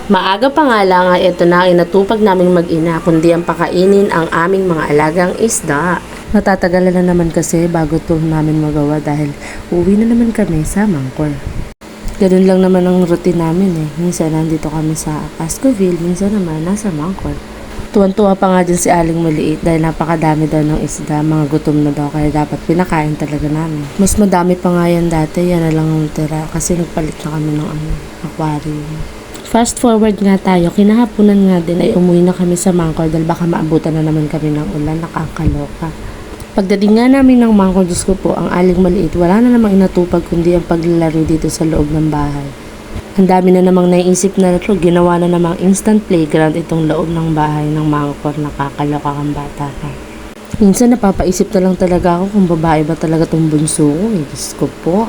Maaga pa nga lang ay ito na ang inatupag naming mag-ina kundi ang pakainin ang aming mga alagang isda. Natatagalan na naman kasi bago ito namin magawa dahil uwi na naman kami sa Mangkor. Ganun lang naman ang routine namin eh. Minsan nandito kami sa Pascoville, minsan naman nasa Mangkor. Tuwan-tuwa pa nga din si Aling Maliit dahil napakadami daw ng isda, mga gutom na daw kaya dapat pinakain talaga namin. Mas madami pa nga yan dati, yan na lang ang tira kasi nagpalit na kami ng aquarium. Fast forward nga tayo, kinahaponan nga din ay umuwi na kami sa Mangkor dahil baka maabutan na naman kami ng ulan, nakakaloka. Pagdating nga namin ng Mangkor, Diyos ko po, ang Aling Maliit, wala na namang inatupag kundi ang paglalaro dito sa loob ng bahay. Ang dami na namang naiisip na laro, ginawa na namang instant playground itong loob ng bahay ng Mangkor, nakakaloka kang bata ka. Minsan napapaisip na lang talaga ako kung babae ba talaga itong bunso ko eh, Diyos ko po.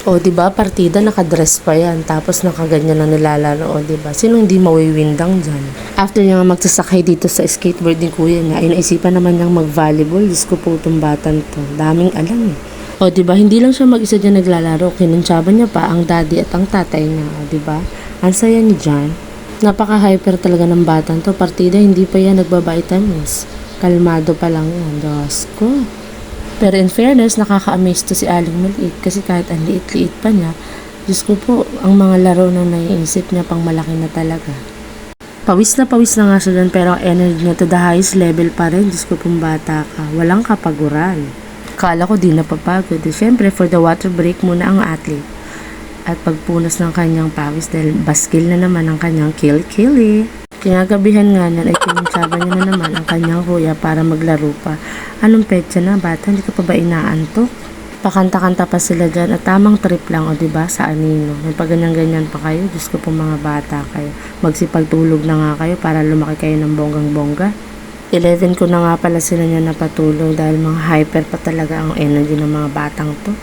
O diba, partida nakadress pa yan, tapos nakaganyan na nilalaro, o diba, sino hindi mawiwindang dyan? After niya nga magsasakay dito sa skateboard ni kuya niya, ay naisipan naman niyang mag-volleyball, Diyos ko po itong batan to, daming alam eh. O diba, hindi lang siya mag-isa dyan naglalaro, kinuntsaban niya pa ang daddy at ang tatay niya, o diba? Ang saya ni John. Napaka-hyper talaga ng batan to, partida hindi pa yan nagbabitamins. Kalmado pa lang yan, Diyos ko. Pero in fairness, nakaka-amaze to si Aling Maliit kasi kahit ang liit-liit pa niya, Diyos ko po, ang mga laro na naiisip niya pang malaki na talaga. Pawis na nga siya dyan pero ang energy niya to the highest level pa rin, Diyos ko pong bata ka, walang kapaguran. Kala ko di napapagod. Siyempre, for the water break muna ang athlete. At pagpunas ng kanyang pawis dahil baskil na naman ang kanyang kill-killy. Kinagabihan nga niyan ay kinunsaban niya na naman ang kanyang kuya para maglaro pa. Anong petsa na bata? Hindi ka pa ba inaantok? Pakanta-kanta pa sila dyan at tamang trip lang o diba sa anino. May paganyan-ganyan pa kayo. Diyos ko po mga bata kayo. Magsipagtulog na nga kayo para lumaki kayo ng bonggang-bongga. 11 ko na nga pala sila niya napatulog dahil mga hyper pa talaga ang energy ng mga batang to.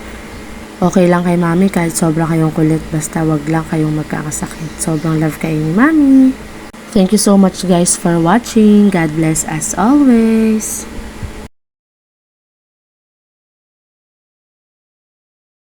Okay lang kay mami kahit sobra kayong kulit basta wag lang kayong magkakasakit. Sobrang love kayo ni mami. Thank you so much guys for watching. God bless as always.